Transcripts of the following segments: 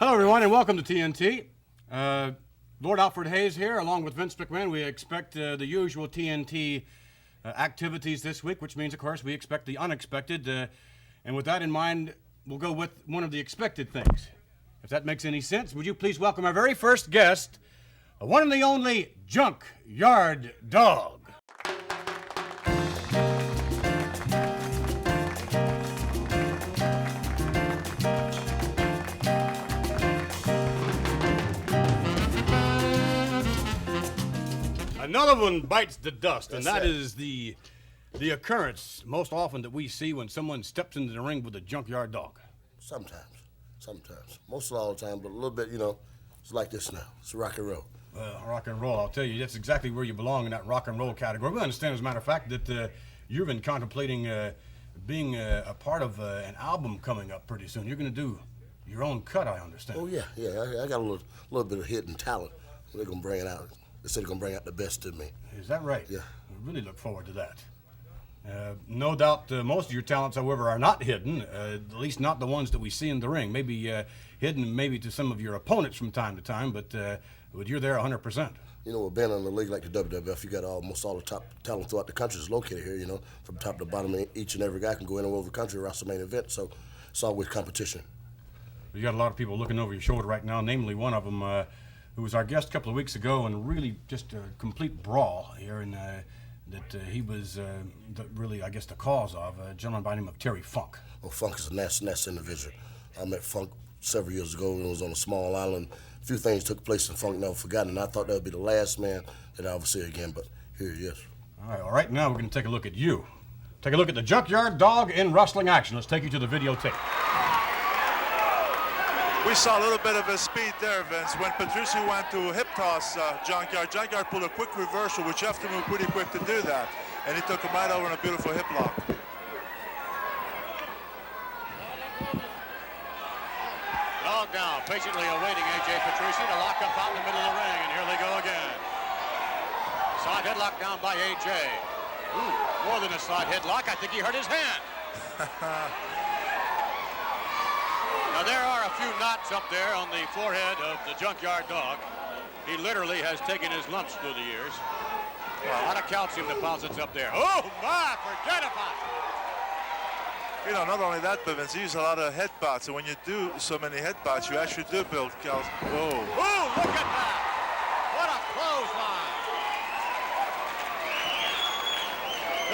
Hello, everyone, and welcome to TNT. Lord Alfred Hayes here, along with Vince McMahon. We expect the usual TNT activities this week, which means, of course, we expect the unexpected. And with that in mind, we'll go with one of the expected things. If that makes any sense, would you please welcome our very first guest, one and the only Junkyard Dog. Another one bites the dust, and that is the occurrence most often that we see when someone steps into the ring with a Junkyard Dog. Sometimes. Most of all the time, but a little bit, it's like this now. It's rock and roll. Rock and roll, I'll tell you, that's exactly where you belong in that rock and roll category. We understand, as a matter of fact, that you've been contemplating being a part of an album coming up pretty soon. You're going to do your own cut, I understand. Oh, yeah. I got a little bit of hidden talent. They're going to bring it out. They said they're going to bring out the best in me. Is that right? Yeah. We really look forward to that. No doubt most of your talents, however, are not hidden, at least not the ones that we see in the ring. Maybe hidden maybe to some of your opponents from time to time, but you're there 100%. Being in a league like the WWF, you got almost all the top talent throughout the country is located here, from top to bottom. Each and every guy can go anywhere over the country and wrestle main event, so it's always competition. You got a lot of people looking over your shoulder right now, namely one of them who was our guest a couple of weeks ago, and really just a complete brawl here, and that he was really, I guess, the cause of, a gentleman by the name of Terry Funk. Well, Funk is a nasty individual. I met Funk several years ago when I was on a small island. A few things took place and Funk never forgotten, and I thought that would be the last man that I ever see again, but here he is. All right, now we're going to take a look at you. Take a look at the Junkyard Dog in wrestling action. Let's take you to the videotape. We saw a little bit of his speed there, Vince. When Petrucci went to hip toss Junkyard pulled a quick reversal, which you have to move pretty quick to do that. And he took him right over in a beautiful hip lock. Dog now, patiently awaiting A.J. Petrucci to lock up out in the middle of the ring, and here they go again. Side headlock down by A.J. Ooh, more than a side headlock. I think he hurt his hand. Now, there are a few knots up there on the forehead of the Junkyard Dog. He literally has taken his lumps through the years. A lot of calcium deposits up there. Oh, my, forget about it. Not only that, but Vince, he uses a lot of headbutts. And when you do so many headbutts, you actually do build calcium. Whoa. Oh, look at that. What a clothesline.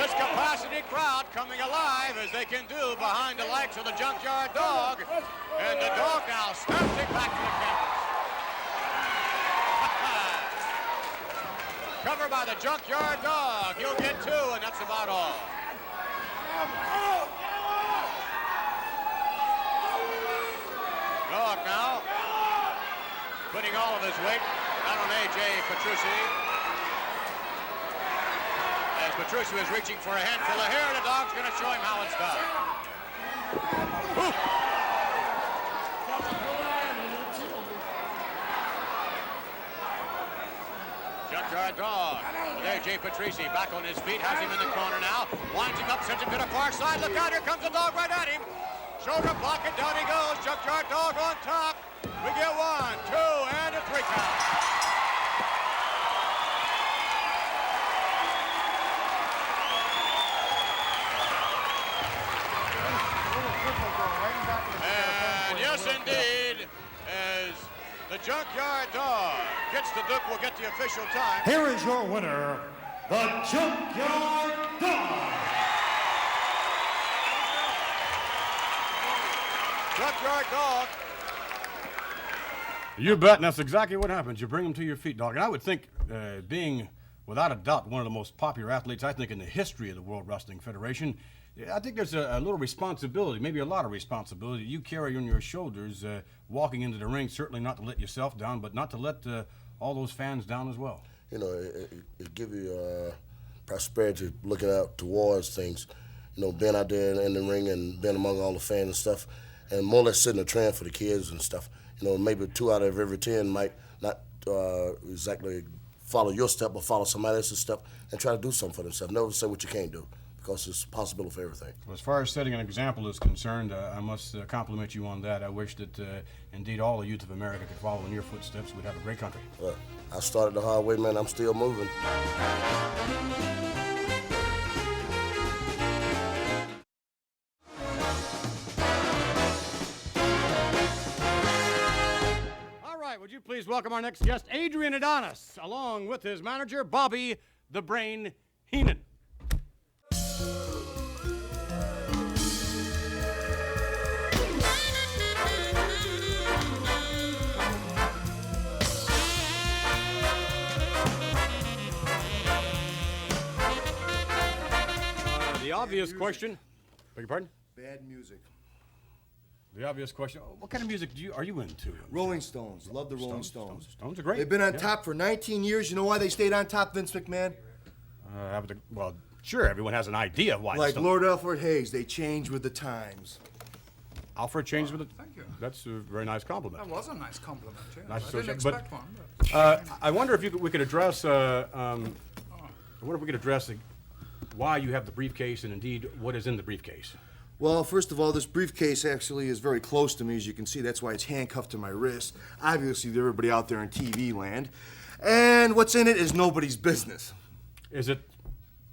This capacity crowd coming alive as they can do behind the likes of the Junkyard Dog. And the dog now snaps it back to the canvas. Cover by the Junkyard Dog. He'll get two, and that's about all. Dog now putting all of his weight down on A.J. Petrucci. As Petrucci is reaching for a handful of hair, the Dog's going to show him how it's done. Woo. Junkyard Dog with A.J. Petrucci back on his feet, has him in the corner now, winds him up, sends him to the far side. Look out, here comes the Dog right at him. Shoulder block, and down he goes. Junkyard Dog on top. We get 1, 2, and a 3 count. And yes, indeed, as the Junkyard Dog gets the Duke, we'll get the official time. Here is your winner, the Junkyard Dog. Junkyard Dog. You bet, and that's exactly what happens. You bring them to your feet, Dog. And I would think, being, without a doubt, one of the most popular athletes, I think, in the history of the World Wrestling Federation, I think there's a little responsibility, maybe a lot of responsibility you carry on your shoulders walking into the ring, certainly not to let yourself down, but not to let all those fans down as well. It gives you prosperity looking out towards things, being out there in the ring and being among all the fans and stuff, and more or less setting a trend for the kids and stuff. Maybe 2 out of every 10 might not exactly follow your step or follow somebody else's step and try to do something for themselves. Never say what you can't do. because it's a possibility for everything. Well, as far as setting an example is concerned, I must compliment you on that. I wish that indeed all the youth of America could follow in your footsteps. We'd have a great country. Well, I started the hard way, man. I'm still moving. All right, would you please welcome our next guest, Adrian Adonis, along with his manager, Bobby the Brain Heenan. The obvious question, beg your pardon? Bad music. The obvious question, what kind of music are you into? Rolling Stones. Love the Rolling Stones. Stones are great. They've been on top for 19 years. You know why they stayed on top, Vince McMahon? Well, sure, everyone has an idea of why. Like Lord Alfred Hayes, they change with the times. Alfred changed with it? Thank you. That's a very nice compliment. That was a nice compliment, yeah. Nice I didn't associate, expect one. But I wonder if we could address, why you have the briefcase and indeed what is in the briefcase. Well, first of all, this briefcase actually is very close to me, as you can see. That's why it's handcuffed to my wrist. Obviously, to everybody out there in TV land. And what's in it is nobody's business. Is it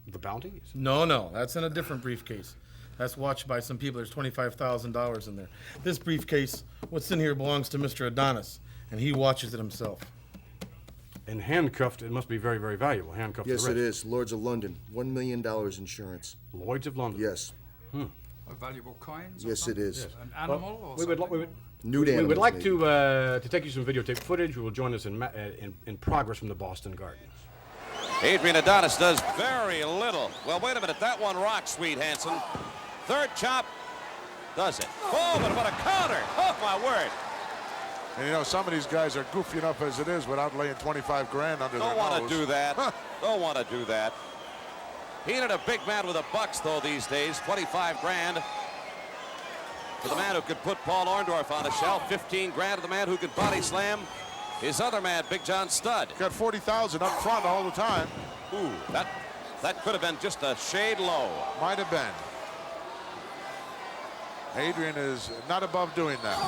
the bounty? No, that's in a different briefcase. That's watched by some people. There's $25,000 in there. This briefcase, what's in here belongs to Mr. Adonis, and he watches it himself. And handcuffed, it must be very, very valuable. Handcuffed to Yes, the it wrist. is. Lords of London. $1 million insurance. Lloyd's of London. Yes. valuable coins? Or Yes, it something? is. An animal or We would, something? Nude we would animals, like maybe. to take you some videotape footage. We will join us in progress from the Boston Garden. Adrian Adonis does very little. Well, wait a minute. That one rocks, Sweet Hansen. Third chop does it. Oh, but what a counter. Oh, my word. And you know, some of these guys are goofy enough as it is without laying 25 grand under their Don't nose. want to do that. Don't want to do that. Heenan, a big man with the bucks, though, these days. 25 grand for the man who could put Paul Orndorff on a shelf. 15 grand to the man who could body slam his other man, Big John Studd. Got 40,000 up front all the time. Ooh, that could have been just a shade low. Might have been. Adrian is not above doing that.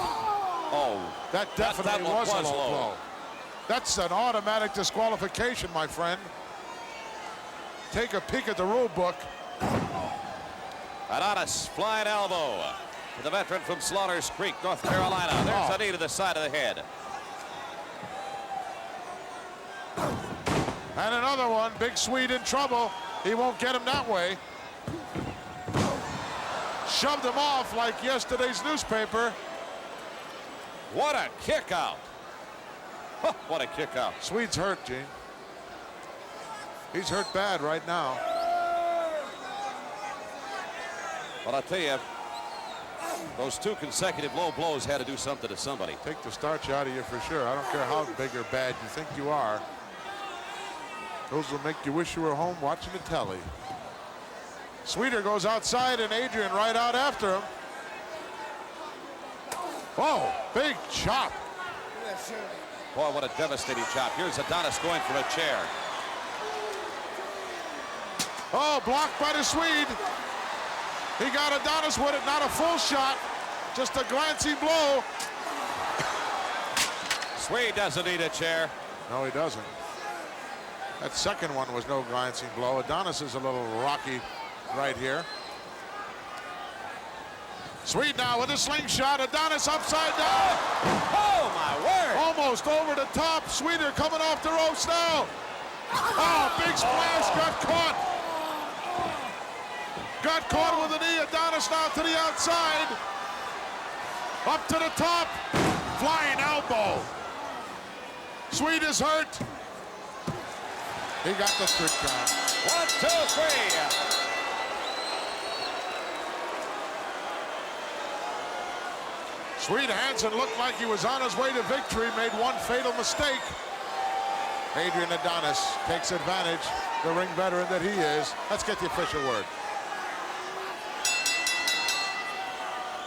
Oh, That definitely one was a was low low. blow. That's an automatic disqualification, my friend. Take a peek at the rule book. Adonis, flying elbow to the veteran from Slaughters Creek, North Carolina. There's a knee to the side of the head. And another one, Big Swede in trouble. He won't get him that way. Shoved him off like yesterday's newspaper. What a kick out. Huh, what a kick out. Swede's hurt, Gene. He's hurt bad right now. But I'll tell you, those two consecutive low blows had to do something to somebody. Take the starch out of you for sure. I don't care how big or bad you think you are. Those will make you wish you were home watching the telly. Sweeter goes outside and Adrian right out after him. Oh, big chop. Boy, what a devastating chop. Here's Adonis going for a chair. Oh, blocked by the Swede. He got Adonis with it, not a full shot, just a glancing blow. Swede doesn't need a chair. No, he doesn't. That second one was no glancing blow. Adonis is a little rocky right here. Swede now with a slingshot. Adonis upside down. Oh, my word. Almost over the top. Sweeter coming off the ropes now. Oh, big splash. Got caught. Got caught with a knee. Adonis now to the outside. Up to the top. Flying elbow. Swede is hurt. He got the 3 count. 1, 2, 3. Swede Hansen looked like he was on his way to victory, made one fatal mistake. Adrian Adonis takes advantage, the ring veteran that he is. Let's get the official word.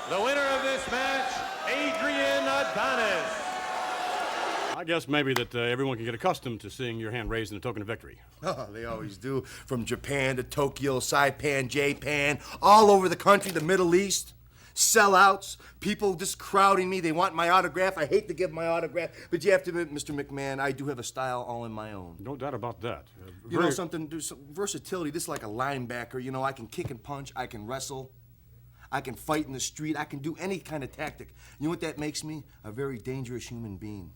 The winner of this match, Adrian Adonis. I guess maybe that everyone can get accustomed to seeing your hand raised in a token of victory. Oh, they always do. From Japan to Tokyo, Saipan, Japan, all over the country, the Middle East. Sellouts, people just crowding me. They want my autograph. I hate to give my autograph, but you have to admit, Mr. McMahon, I do have a style all in my own. No doubt about that. You know something? There's some versatility. This is like a linebacker. You know, I can kick and punch. I can wrestle. I can fight in the street. I can do any kind of tactic. You know what that makes me? A very dangerous human being.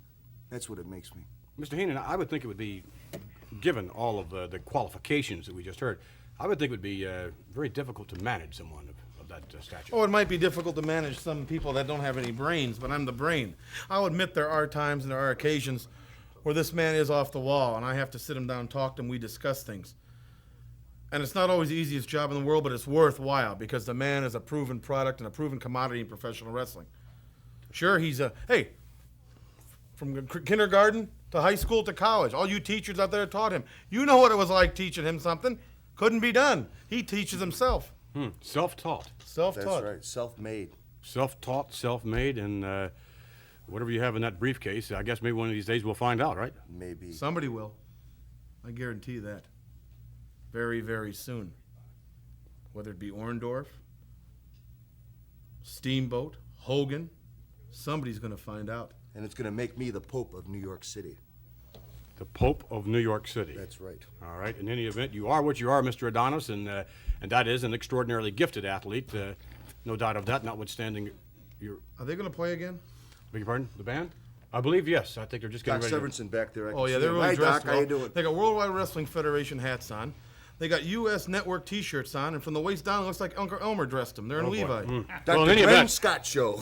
That's what it makes me. Mr. Heenan, I would think it would be, given all of the qualifications that we just heard, I would think it would be very difficult to manage someone of that stature. Oh, it might be difficult to manage some people that don't have any brains, but I'm the brain. I'll admit there are times and there are occasions where this man is off the wall, and I have to sit him down and talk to him. We discuss things. And it's not always the easiest job in the world, but it's worthwhile because the man is a proven product and a proven commodity in professional wrestling. Sure, he's hey, from kindergarten to high school to college, all you teachers out there taught him. You know what it was like teaching him something. Couldn't be done. He teaches himself. Self-taught. Self-taught. That's right, self-made. Self-taught, self-made, and whatever you have in that briefcase, I guess maybe one of these days we'll find out, right? Maybe. Somebody will. I guarantee that. Very, very soon. Whether it be Orndorff, Steamboat, Hogan, somebody's going to find out. And it's going to make me the Pope of New York City. The Pope of New York City. That's right. All right. In any event, you are what you are, Mr. Adonis, and that is an extraordinarily gifted athlete. No doubt of that, notwithstanding your... Are they going to play again? Beg your pardon? The band? I believe yes. I think they're just getting Doc ready. Severinsen back there. I Oh, can yeah, see they're him. really Hi, dressed Doc. well. How you doing? They got Worldwide Wrestling Federation hats on. They got U.S. Network T-shirts on, and from the waist down, it looks like Uncle Elmer dressed them. They're in Levi. Dr. Well, in any Glenn event, Scott Show.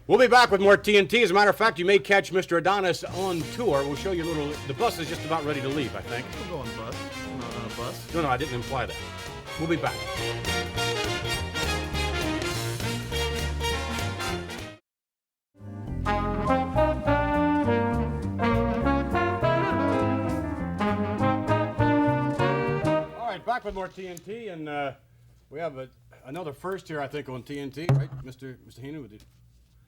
We'll be back with more TNT. As a matter of fact, you may catch Mr. Adonis on tour. We'll show you a little... The bus is just about ready to leave, I think. We'll go on a bus. Not on a bus. No, I didn't imply that. We'll be back. All right, back with more TNT, and we have another first here, I think, on TNT, right, Mr. Heenan?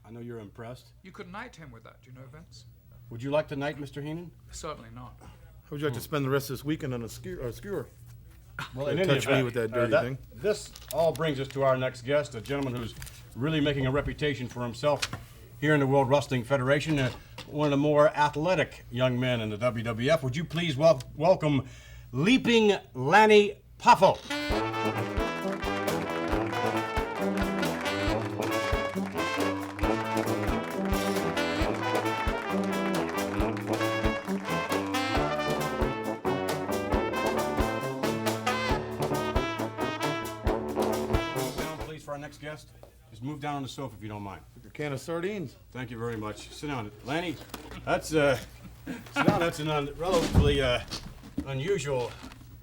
I know you're impressed. You could knight him with that, do you know, Vince? Would you like to knight Mr. Heenan? Certainly not. How would you like to spend the rest of this weekend on a skewer? Well, Don't touch me with that dirty thing. This all brings us to our next guest, a gentleman who's really making a reputation for himself here in the World Wrestling Federation, one of the more athletic young men in the WWF. Would you please welcome Leaping Lanny Poffo. Next guest, just move down on the sofa if you don't mind. A can of sardines. Thank you very much. Sit down, Lanny. That's an relatively unusual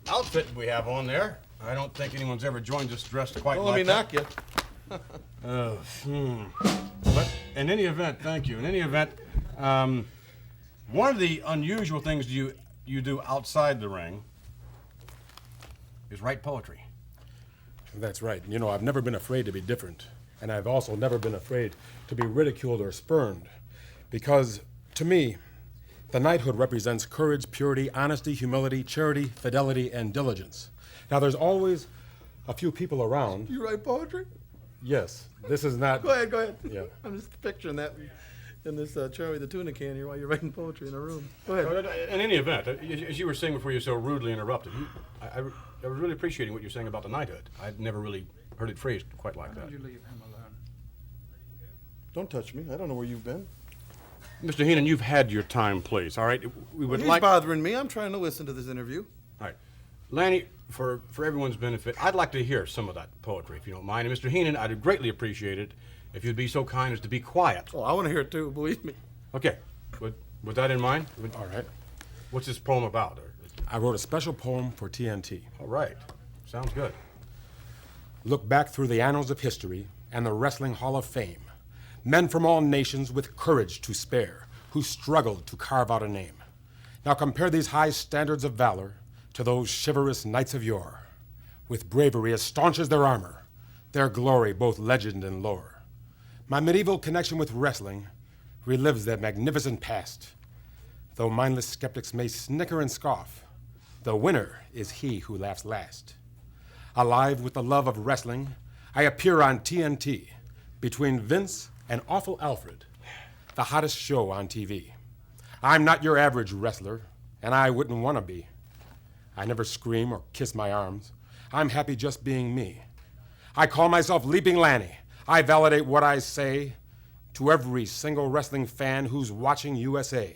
outfit we have on there. I don't think anyone's ever joined us dressed quite like that. Let me knock you. But in any event, thank you. In any event, one of the unusual things you do outside the ring is write poetry. That's right. You know, I've never been afraid to be different, and I've also never been afraid to be ridiculed or spurned, because to me, the knighthood represents courage, purity, honesty, humility, charity, fidelity, and diligence. Now, there's always a few people around. You write poetry? Yes, this is not... Go ahead. Yeah. I'm just picturing that in this Charlie the Tuna can here while you're writing poetry in a room. Go ahead. In any event, as you were saying before you so rudely interrupted, I was really appreciating what you're saying about the knighthood. I'd never really heard it phrased quite like Why that. don't you leave him alone? Don't touch me. I don't know where you've been. Mr. Heenan, you've had your time, please, all right? We would He's like... bothering me. I'm trying to listen to this interview. All right. Lanny, for everyone's benefit, I'd like to hear some of that poetry, if you don't mind. And Mr. Heenan, I'd greatly appreciate it if you'd be so kind as to be quiet. Oh, I want to hear it too, believe me. Okay. With that in mind, All right. what's this poem about? I wrote a special poem for TNT. All right. Sounds good. Look back through the annals of history and the Wrestling Hall of Fame. Men from all nations with courage to spare, who struggled to carve out a name. Now compare these high standards of valor to those chivalrous knights of yore, with bravery as staunch as their armor, their glory both legend and lore. My medieval connection with wrestling relives that magnificent past. Though mindless skeptics may snicker and scoff, the winner is he who laughs last. Alive with the love of wrestling, I appear on TNT between Vince and Awful Alfred, the hottest show on TV. I'm not your average wrestler, and I wouldn't want to be. I never scream or kiss my arms. I'm happy just being me. I call myself Leaping Lanny. I validate what I say to every single wrestling fan who's watching USA.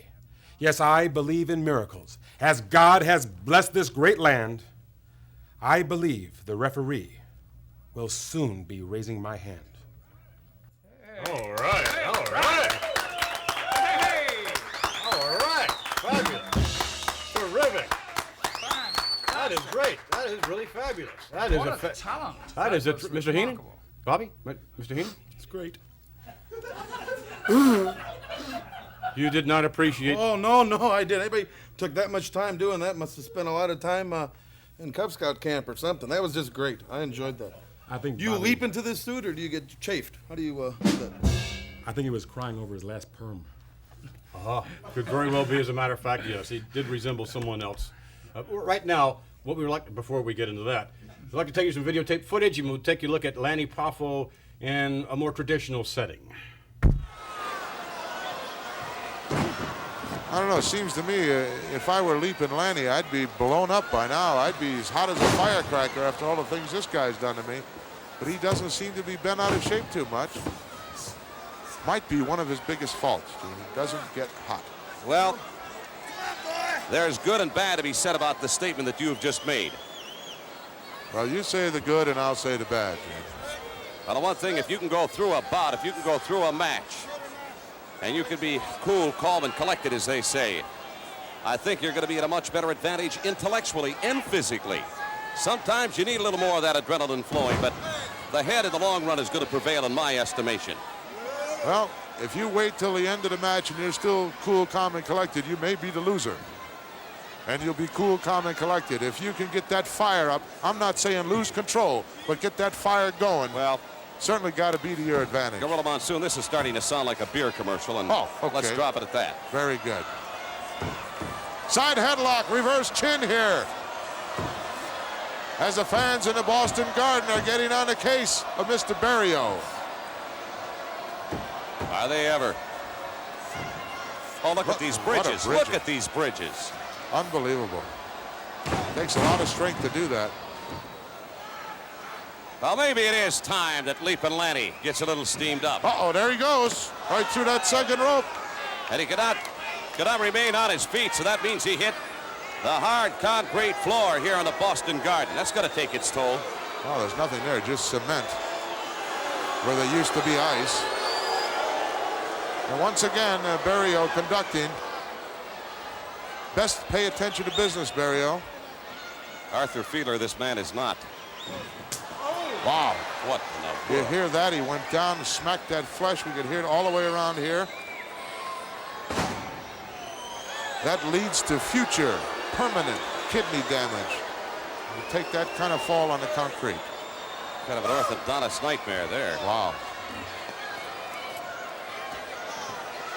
Yes, I believe in miracles. As God has blessed this great land, I believe the referee will soon be raising my hand. All right, all right. All right, fabulous. Terrific. That is great. That is really fabulous. That is What a talent. That is was Mr. Heenan? remarkable. Bobby? Mr. Heenan? It's great. You did not appreciate... Oh, no, I did. Anybody took that much time doing that must have spent a lot of time in Cub Scout camp or something. That was just great. I enjoyed that. I think Do you Bobby- leap into this suit or do you get chafed? How do you do that? I think he was crying over his last perm. Could very well be, as a matter of fact, yes. He did resemble someone else. Right now, what we would like, before we get into that, we'd like to take you some videotape footage and we'll take you a look at Lanny Poffo in a more traditional setting. I don't know. It seems to me if I were Leaping Lanny, I'd be blown up by now. I'd be as hot as a firecracker after all the things this guy's done to me. But he doesn't seem to be bent out of shape too much. Might be one of his biggest faults. He doesn't get hot. Well, there's good and bad to be said about the statement that you've just made. Well, you say the good and I'll say the bad, Jim. Well, the one thing, if you can go through a bout, if you can go through a match, and you can be cool, calm, and collected, as they say, I think you're going to be at a much better advantage intellectually and physically. Sometimes you need a little more of that adrenaline flowing, but the head in the long run is going to prevail in my estimation. Well, if you wait till the end of the match and you're still cool, calm, and collected, you may be the loser. And you'll be cool, calm, and collected. If you can get that fire up, I'm not saying lose control, but get that fire going. Well, certainly got to be to your advantage. Gorilla Monsoon, this is starting to sound like a beer commercial, and okay. let's drop it at that. Very good. Side headlock, reverse chin here. As the fans in the Boston Garden are getting on the case of Mr. Barrio. Are they ever? Oh, look at these bridges. Look at these bridges. Unbelievable. Takes a lot of strength to do that. Well, maybe it is time that Leapin' Lanny gets a little steamed up. Uh-oh, there he goes. Right through that second rope. And he cannot remain on his feet, so that means he hit the hard concrete floor here in the Boston Garden. That's going to take its toll. Oh, there's nothing there, just cement where there used to be ice. And once again, Barrio conducting. Best pay attention to business, Barrio. Arthur Fiedler, this man is not. Wow. What in the You hear that? He went down and smacked that flesh. We could hear it all the way around here. That leads to future permanent kidney damage. You take that kind of fall on the concrete. Kind of an orthodontist nightmare there. Wow.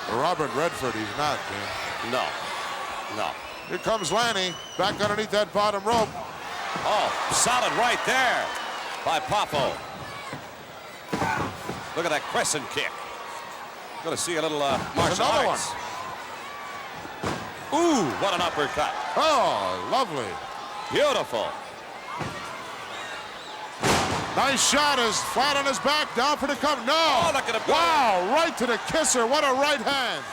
Robert Redford, he's not, man. No. No. Here comes Lanny, back underneath that bottom rope. Oh, solid right there by Poffo. Look at that crescent kick. Going to see a little martial another arts. Ooh, what an uppercut. Oh, lovely. Beautiful. Nice shot, is flat on his back, down for the cover. No! Oh, look at him go. Wow, right to the kisser. What a right hand.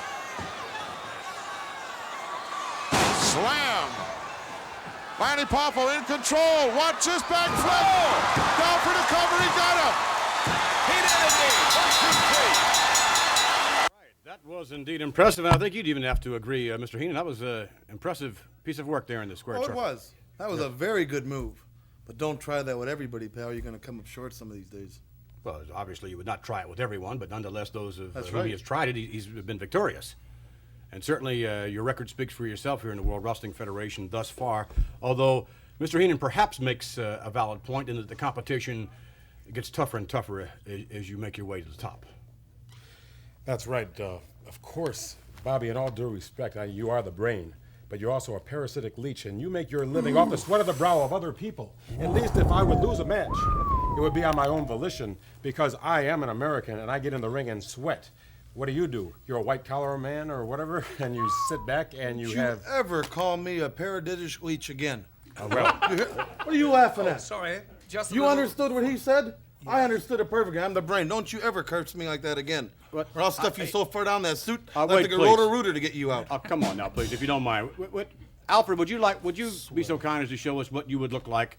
Slam. Lanny Poffo in control. Watch this back flip. Oh. Down for the cover. He got him. He did indeed. 1, 2, 3. That was indeed impressive, and I think you'd even have to agree, Mr. Heenan. That was an impressive piece of work there in the square Oh, circle. it was. That was a very good move. But don't try that with everybody, pal. You're going to come up short some of these days. Well, obviously you would not try it with everyone, but nonetheless, those of That's whom right. he has tried it, he's been victorious. And certainly your record speaks for yourself here in the World Wrestling Federation thus far, although Mr. Heenan perhaps makes a valid point in that the competition gets tougher and tougher as you make your way to the top. That's right. Of course, Bobby, in all due respect, you are the brain. But you're also a parasitic leech, and you make your living off the sweat of the brow of other people. At least if I would lose a match, it would be on my own volition, because I am an American, and I get in the ring and sweat. What do? You're a white-collar man or whatever, and you sit back and you have... Don't you ever call me a parasitic leech again. Well... What are you laughing at? Sorry, just a You little... understood what he said? Yeah. I understood it perfectly. I'm the brain. Don't you ever curse me like that again. Or I'll stuff you so far down that suit, I'll wait, take a rotor-rooter to get you out. Oh, come on now, please, if you don't mind. Alfred, would you be so kind as to show us what you would look like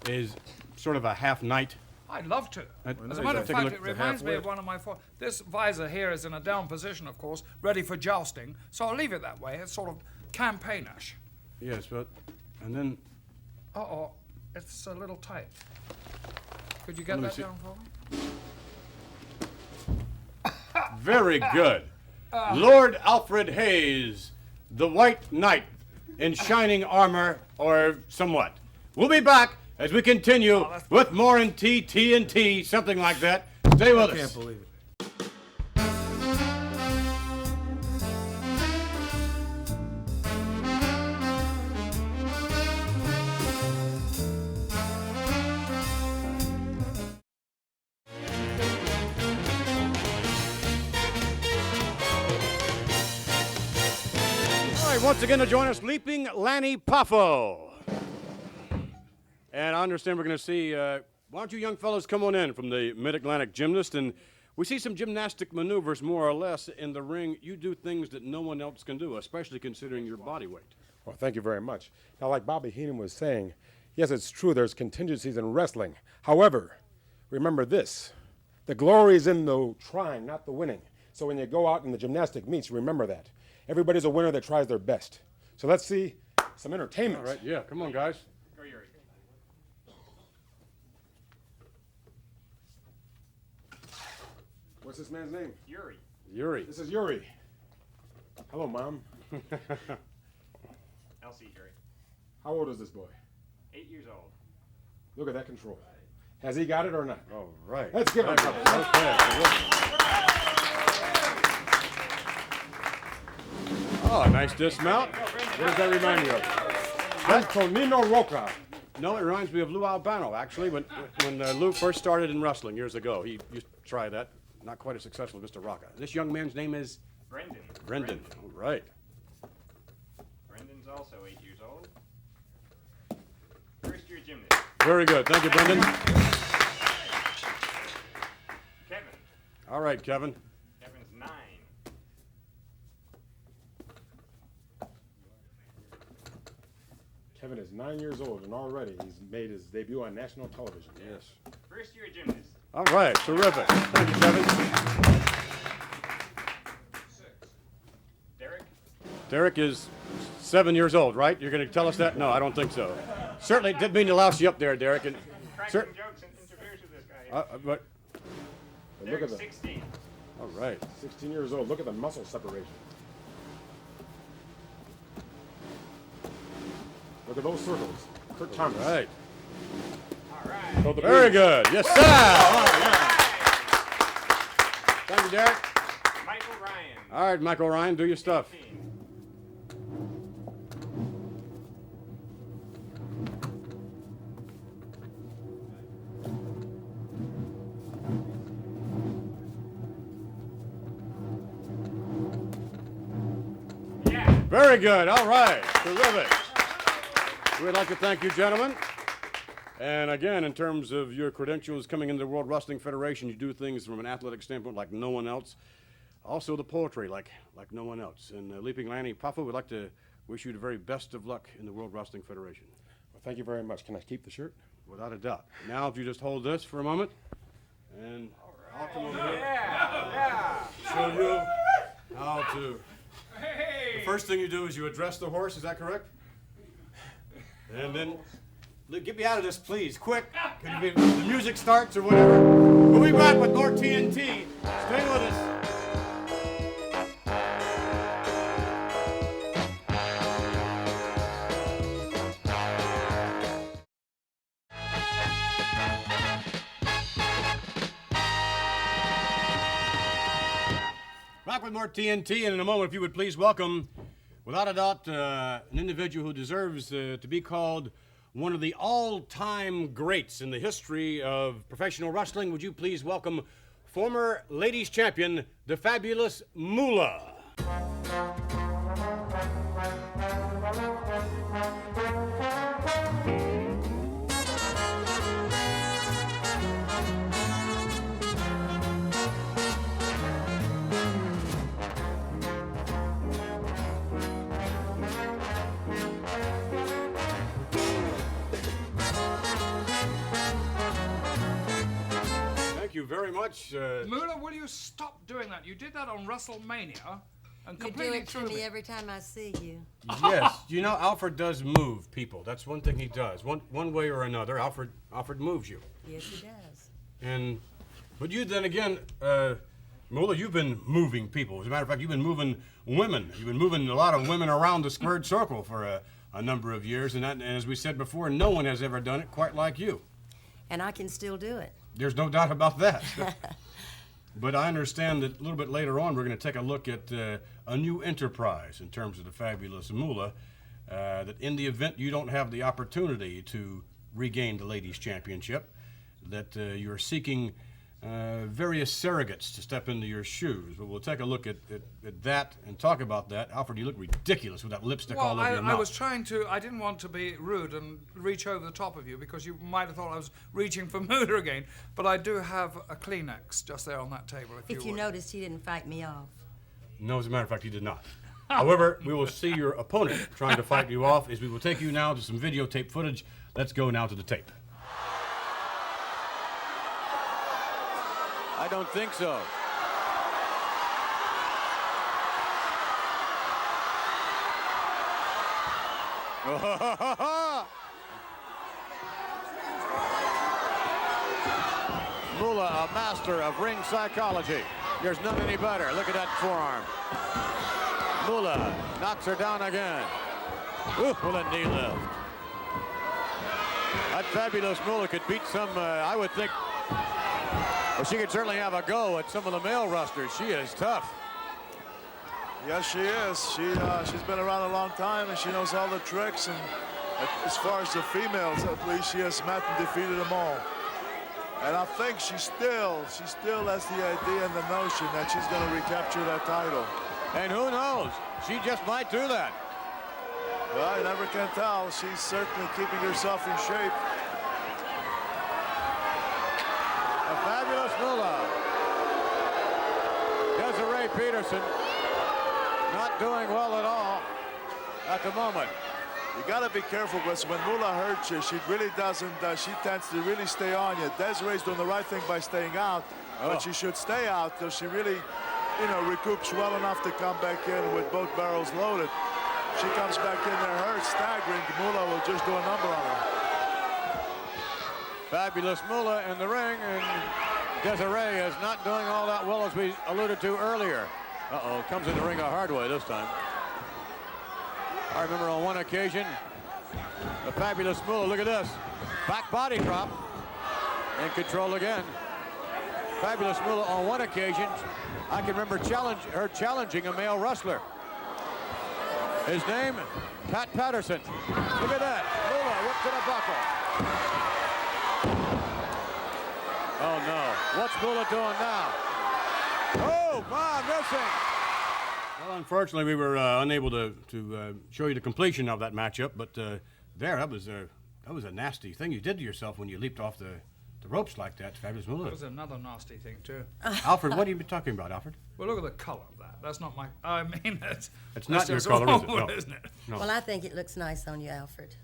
is sort of a half knight? I'd love to. As a matter of fact, it reminds me of one of my... This visor here is in a down position, of course, ready for jousting, so I'll leave it that way. It's sort of campaignish. Yes, but... And then... Uh-oh, it's a little tight. Could you get that down for me? Very good. Lord Alfred Hayes, the White Knight in shining armor, or somewhat. We'll be back as we continue with more in TNT, something like that. Stay with us. I can't believe it. Once again to join us, leaping Lanny Poffo. And I understand we're going to see, why don't you young fellows come on in from the Mid-Atlantic Gymnast, and we see some gymnastic maneuvers more or less in the ring. You do things that no one else can do, especially considering your body weight. Well, thank you very much. Now, like Bobby Heenan was saying, yes, it's true there's contingencies in wrestling. However, remember this, the glory is in the trying, not the winning. So when you go out in the gymnastic meets, remember that. Everybody's a winner that tries their best. So let's see some entertainment. All right, yeah, come on, guys. What's this man's name? Yuri. Yuri. This is Yuri. Hello, Mom. Elsie, Yuri. How old is this boy? 8 years old. Look at that control. Has he got it or not? All right. Let's give him a couple. Okay. Oh, nice dismount. What does that remind you of? Antonino Roca. No, it reminds me of Lou Albano, actually, when Lou first started in wrestling years ago. He used to try that. Not quite as successful as Mr. Rocca. This young man's name is? Brendan. Brendan. All right. Brendan's also 8 years old. First year gymnast. Very good. Thank you, Brendan. Kevin. All right, Kevin. Kevin's 9. Kevin is 9 years old, and already he's made his debut on national television. Yes. First year gymnast. All right. Terrific. Thank you, Kevin. 6. Derek. Derek is 7 years old, right? You're going to tell us that? No, I don't think so. Certainly didn't mean to louse you up there, Derek. And Cracking jokes and interferes with this guy. but Look at Derek's the 16. all right. 16 years old. Look at the muscle separation. Look at those circles. Kurt Thomas. All right. All right. Very good. Yes, sir. All right. Thank you, Derek. Michael Ryan. All right, Michael Ryan, do your stuff. 15. Yeah. Very good. All right. Terrific. We'd like to thank you, gentlemen. And again, in terms of your credentials coming into the World Wrestling Federation, you do things from an athletic standpoint like no one else. Also the poetry like no one else. And Leaping Lanny Poffo, we'd like to wish you the very best of luck in the World Wrestling Federation. Well, thank you very much. Can I keep the shirt? Without a doubt. Now, if you just hold this for a moment, and I'll come over here. Yeah. Show you how to. The first thing you do is you address the horse. Is that correct? And then, get me out of this, please, quick. The music starts or whatever. We'll be back with more TNT. Stay with us. Back with more TNT, and in a moment, if you would please welcome, without a doubt, an individual who deserves to be called one of the all-time greats in the history of professional wrestling. Would you please welcome former ladies champion, the fabulous Moolah. Thank you very much. Moolah, will you stop doing that? You did that on WrestleMania and You do completely it to threw me me. every time I see you. Yes, you know, Alfred does move people. That's one thing he does. One way or another, Alfred moves you. Yes, he does. But you then again, Moolah, you've been moving people. As a matter of fact, you've been moving women. You've been moving a lot of women around the squared circle for a number of years. And as we said before, no one has ever done it quite like you. And I can still do it. There's no doubt about that. But I understand that a little bit later on, we're going to take a look at a new enterprise in terms of the fabulous Moolah, that in the event you don't have the opportunity to regain the ladies' championship, that you're seeking various surrogates to step into your shoes. But we'll take a look at that and talk about that. Alfred, you look ridiculous with that lipstick all over your mouth. I was trying to, I didn't want to be rude and reach over the top of you because you might have thought I was reaching for Moolah again, but I do have a Kleenex just there on that table. If you noticed, he didn't fight me off. No, as a matter of fact, he did not. However, we will see your opponent trying to fight you off as we will take you now to some videotape footage. Let's go now to the tape. I don't think so. Moolah, a master of ring psychology. There's none any better. Look at that forearm. Moolah knocks her down again. Ooh, with a knee lift. That fabulous Moolah could beat some, I would think, well, she could certainly have a go at some of the male wrestlers. She is tough. Yes, she is. She's been around a long time, and she knows all the tricks. And as far as the females, at least, she has met and defeated them all. And I think she still has the idea and the notion that she's going to recapture that title. And who knows? She just might do that. Well, you never can tell. She's certainly keeping herself in shape. A fabulous Moolah. Desiree Peterson not doing well at all at the moment. You got to be careful because when Moolah hurts you, she really doesn't, she tends to really stay on you. Desiree's doing the right thing by staying out, but she should stay out till she really, recoups well enough to come back in with both barrels loaded. She comes back in there hurt, staggering. Moolah will just do a number on her. Fabulous Moolah in the ring, and Desiree is not doing all that well as we alluded to earlier. Uh-oh, comes in the ring a hard way this time. I remember on one occasion, the fabulous Moolah, look at this. Back body drop, in control again. Fabulous Moolah on one occasion, I can remember her challenging a male wrestler. His name, Pat Patterson. Look at that, Moolah whipped to the buckle. Oh no, what's Moolah doing now? Oh, my, missing. Well, unfortunately, we were unable to show you the completion of that matchup, but that was a nasty thing you did to yourself when you leaped off the ropes like that, fabulous Moolah. That was another nasty thing, too. Alfred, what are you talking about, Alfred? Well, look at the color of that. That's not my, I mean, it's not your color, is it? No. Isn't it? No. Well, I think it looks nice on you, Alfred.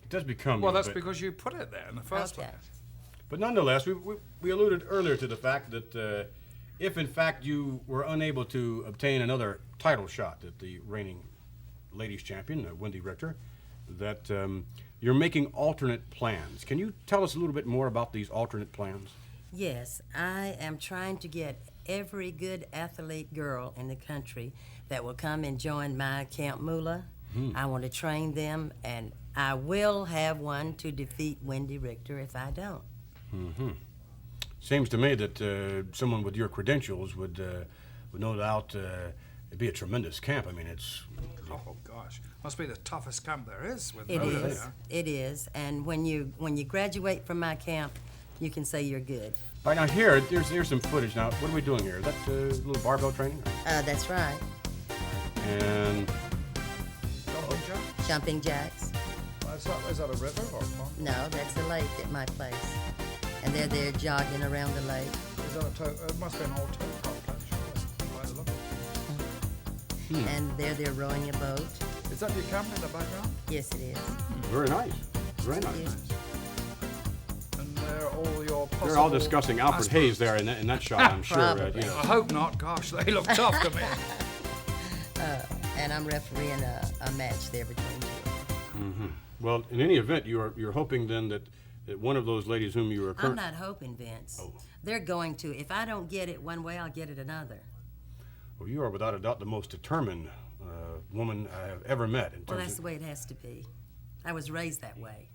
It does become Well, you, that's but- because you put it there in the first place. But nonetheless, we alluded earlier to the fact that if in fact you were unable to obtain another title shot at the reigning ladies champion, Wendy Richter, that you're making alternate plans. Can you tell us a little bit more about these alternate plans? Yes, I am trying to get every good athlete girl in the country that will come and join my Camp Moolah. I want to train them, and I will have one to defeat Wendy Richter if I don't. Seems to me that someone with your credentials would would no doubt it'd be a tremendous camp. I mean, it's... Oh, gosh. Must be the toughest camp there is with It Moolah is. there. It is. And when you graduate from my camp, you can say you're good. All right, now here, here's some footage. Now, what are we doing here? Is that a little barbell training? That's right. And... Jumping jacks? Jumping jacks. Is that a river or a pond? No, that's a lake at my place. And they're there jogging around the lake. Is that it must be an old tow park, actually, by the look. And they're rowing a boat. Is that your camp in the background? Yes, it is. Very nice. Very nice. Yes. And they're all your possible... They're all discussing Alfred Hayes there in that shot, I'm sure. Probably. You know. I hope not. Gosh, they look tough to me. And I'm refereeing a match there between two. Well, in any event, you're hoping then that one of those ladies whom you are I'm not hoping, Vince. Oh. They're going to. If I don't get it one way, I'll get it another. Well, you are without a doubt the most determined woman I have ever met. Well, that's the way it has to be. I was raised that way.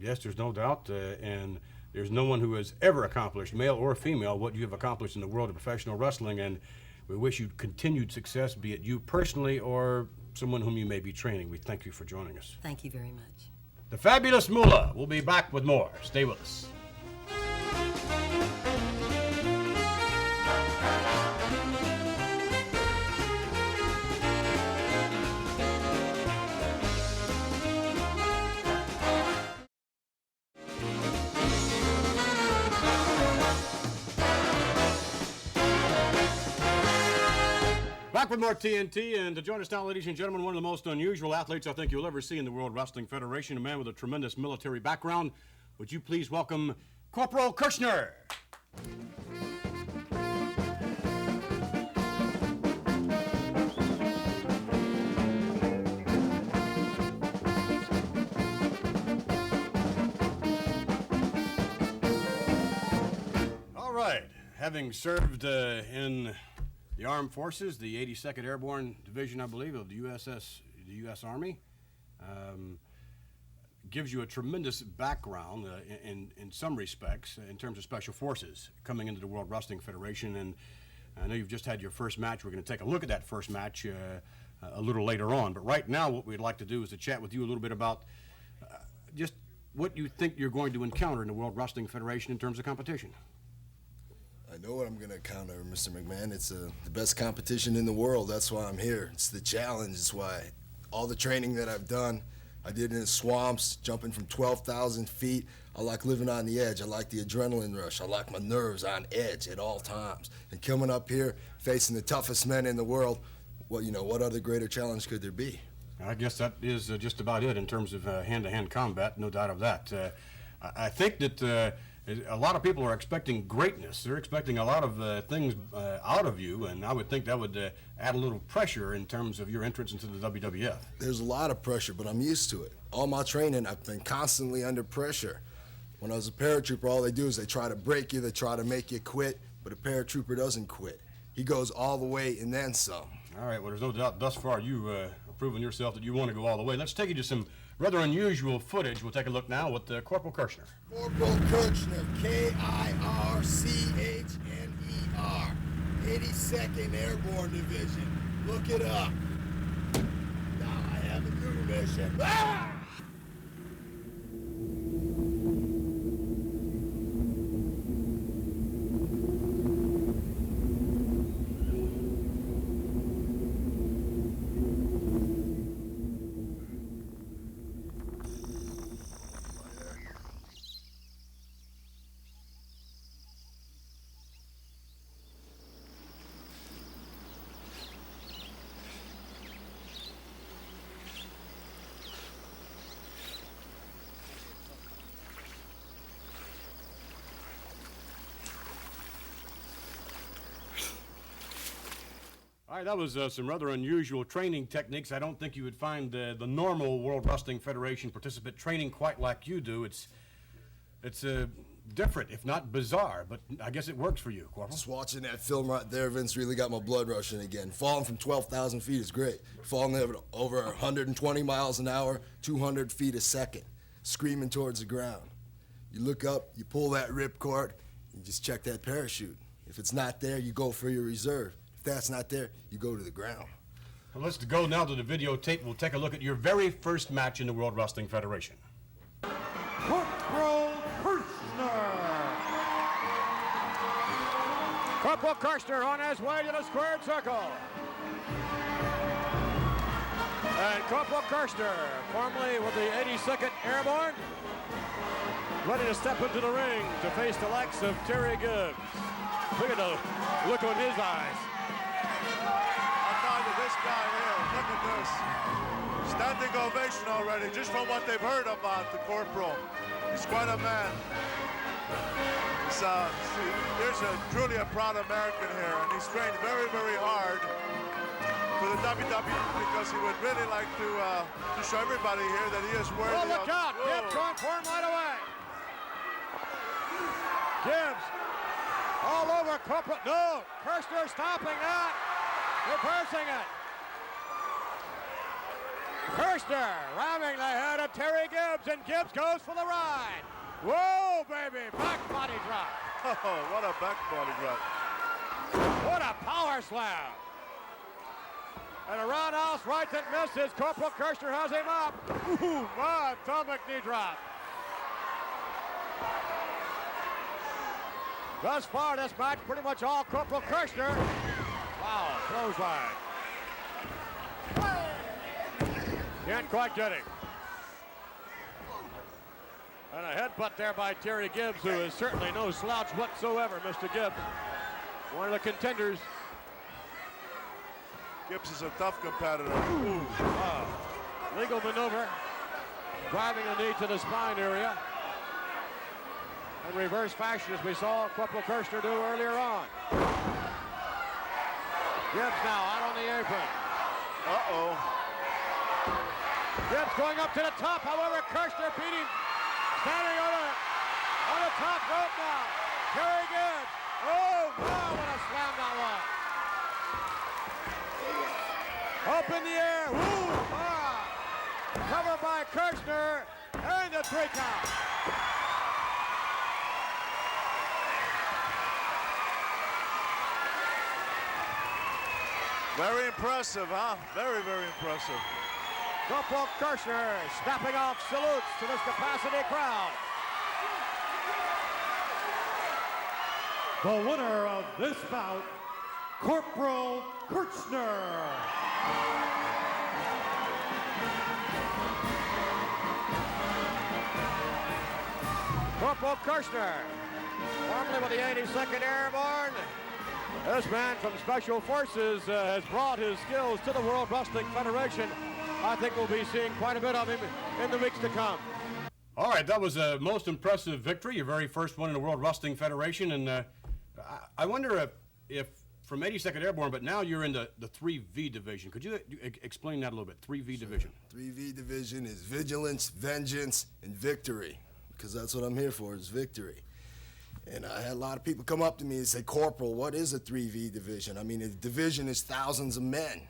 Yes, there's no doubt, and there's no one who has ever accomplished, male or female, what you have accomplished in the world of professional wrestling, and we wish you continued success, be it you personally or someone whom you may be training. We thank you for joining us. Thank you very much. The fabulous Moolah will be back with more. Stay with us. Back with more TNT, and to join us now, ladies and gentlemen, one of the most unusual athletes I think you'll ever see in the World Wrestling Federation, a man with a tremendous military background. Would you please welcome Corporal Kirchner? All right, having served in the Armed Forces, the 82nd Airborne Division, I believe, of the U.S. Army, gives you a tremendous background in some respects in terms of Special Forces coming into the World Wrestling Federation. And I know you've just had your first match. We're going to take a look at that first match a little later on. But right now, what we'd like to do is to chat with you a little bit about just what you think you're going to encounter in the World Wrestling Federation in terms of competition. I know what I'm going to encounter, Mr. McMahon. It's the best competition in the world. That's why I'm here. It's the challenge. It's why all the training that I've done, I did in the swamps, jumping from 12,000 feet. I like living on the edge. I like the adrenaline rush. I like my nerves on edge at all times. And coming up here, facing the toughest men in the world, well, you know, what other greater challenge could there be? I guess that is just about it in terms of hand-to-hand combat, no doubt of that. I think that a lot of people are expecting greatness. They're expecting a lot of things out of you, and I would think that would add a little pressure in terms of your entrance into the WWF. There's a lot of pressure, but I'm used to it. All my training, I've been constantly under pressure. When I was a paratrooper, all they do is they try to break you, they try to make you quit, but a paratrooper doesn't quit. He goes all the way and then some. All right, well, there's no doubt thus far you have proven yourself that you want to go all the way. Let's take you to some rather unusual footage. We'll take a look now with Corporal Kirchner. Corporal Kirchner, Kirchner, 82nd Airborne Division. Look it up. Now I have a new mission. Ah! All right, that was some rather unusual training techniques. I don't think you would find the normal World Wrestling Federation participant training quite like you do. It's different, if not bizarre, but I guess it works for you, Corporal. Just watching that film right there, Vince, really got my blood rushing again. Falling from 12,000 feet is great. Falling over 120 miles an hour, 200 feet a second, screaming towards the ground. You look up, you pull that ripcord, you just check that parachute. If it's not there, you go for your reserve. If that's not there, you go to the ground. Well, let's go now to the videotape. We'll take a look at your very first match in the World Wrestling Federation. Corporal Kirchner. Corporal Kirchner on his way to the squared circle. And Corporal Kirchner, formerly with the 82nd Airborne, ready to step into the ring to face the likes of Terry Gibbs. Look at the look on his eyes. I'm telling you, this guy here, look at this. Standing ovation already, just from what they've heard about the Corporal. He's quite a man. There's truly a proud American here, and he's trained very, very hard for the WWF because he would really like to show everybody here that he is worthy of... Oh, look out! Gibbs going for him right away. Gibbs all over Corporal. No, Kirchner stopping that, reversing it. Kirchner ramming the head of Terry Gibbs, and Gibbs goes for the ride. Whoa, baby, back body drop. Oh, what a back body drop. What a power slam. And a roundhouse right that misses. Corporal Kirchner has him up. Ooh, my atomic knee drop. Thus far, this match pretty much all Corporal Kirchner. Wow, clothesline. Can't quite get him. And a headbutt there by Terry Gibbs, who is certainly no slouch whatsoever, Mr. Gibbs. One of the contenders. Gibbs is a tough competitor. Ooh, wow. Legal maneuver. Driving a knee to the spine area. In reverse fashion, as we saw Corporal Kirchner do earlier on. Gibbs now out on the apron. Uh-oh. Gibbs going up to the top, however, Kirchner beat him. Standing on the top rope now. Terry Gibbs. Oh, wow, what a slam that was. Up in the air. Woo! Ah. Covered by Kirchner. And the 3 count. Very impressive, huh? Very, very impressive. Corporal Kirchner snapping off salutes to this capacity crowd. The winner of this bout, Corporal Kirchner. Corporal Kirchner, formerly with the 82nd Airborne. This man from Special Forces has brought his skills to the World Wrestling Federation. I think we'll be seeing quite a bit of him in the weeks to come. All right, that was a most impressive victory, your very first one in the World Wrestling Federation. And I wonder if from 82nd Airborne, but now you're in the 3V division. Could you explain that a little bit? 3V division. 3V division is vigilance, vengeance, and victory, because that's what I'm here for, is victory. And I had a lot of people come up to me and say, Corporal, what is a 3V division? I mean, a division is thousands of men.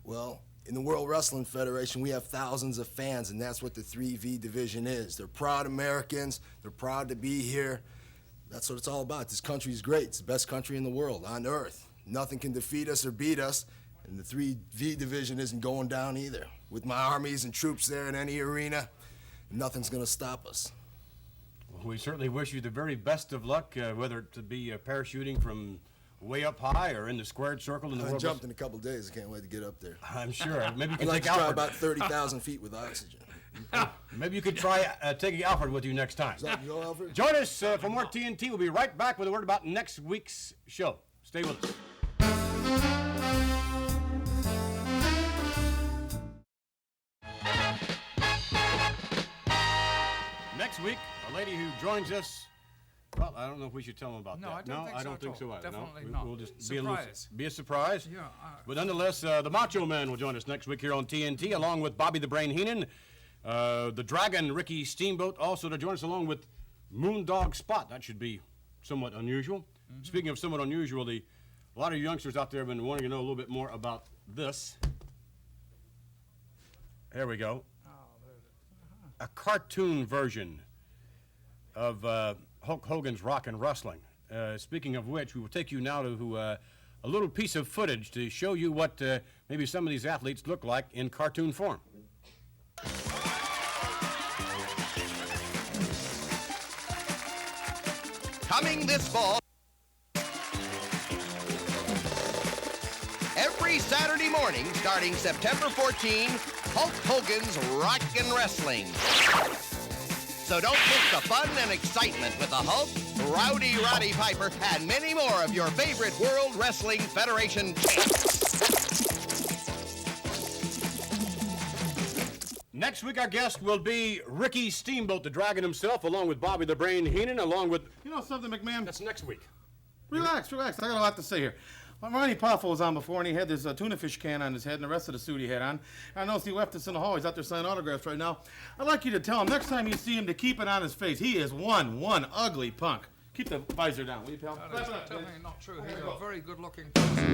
Well, in the World Wrestling Federation, we have thousands of fans, and that's what the 3V division is. They're proud Americans. They're proud to be here. That's what it's all about. This country is great. It's the best country in the world, on earth. Nothing can defeat us or beat us, and the 3V division isn't going down either. With my armies and troops there in any arena, nothing's going to stop us. Well, we certainly wish you the very best of luck, whether it to be parachuting from way up high or in the squared circle in the world. I jumped in a couple days. I can't wait to get up there. I'm sure. Maybe you can I'd like take to try Alfred. about 30,000 feet with oxygen. Maybe you could try taking Alfred with you next time. Is that go, Alfred? Join us for more TNT. We'll be right back with a word about next week's show. Stay with us. Next week, a lady who joins us. Well, I don't know if we should tell them about No, that. I don't think so at all. either. Definitely no? not. We'll just Surprise. be a surprise. Yeah. But nonetheless, the Macho Man will join us next week here on TNT, along with Bobby the Brain Heenan, the Dragon Ricky Steamboat, also to join us along with Moondog Spot. That should be somewhat unusual. Mm-hmm. Speaking of somewhat unusual, a lot of youngsters out there have been wanting to know a little bit more about this. There we go. A cartoon version of Hulk Hogan's Rock and Wrestling. Speaking of which, we will take you now to a little piece of footage to show you what maybe some of these athletes look like in cartoon form. Coming this fall, every Saturday morning starting September 14, Hulk Hogan's Rockin' Wrestling. So don't miss the fun and excitement with the Hulk, Rowdy Roddy Piper, and many more of your favorite World Wrestling Federation champs. Next week, our guest will be Ricky Steamboat, the Dragon himself, along with Bobby the Brain Heenan, along with... You know something, McMahon? That's next week. Relax. I got a lot to say here. Lanny Poffo was on before, and he had this tuna fish can on his head and the rest of the suit he had on. I noticed he left us in the hall. He's out there signing autographs right now. I'd like you to tell him next time you see him to keep it on his face. He is one ugly punk. Keep the visor down, will you, pal? That is totally not true. He's a very good-looking person.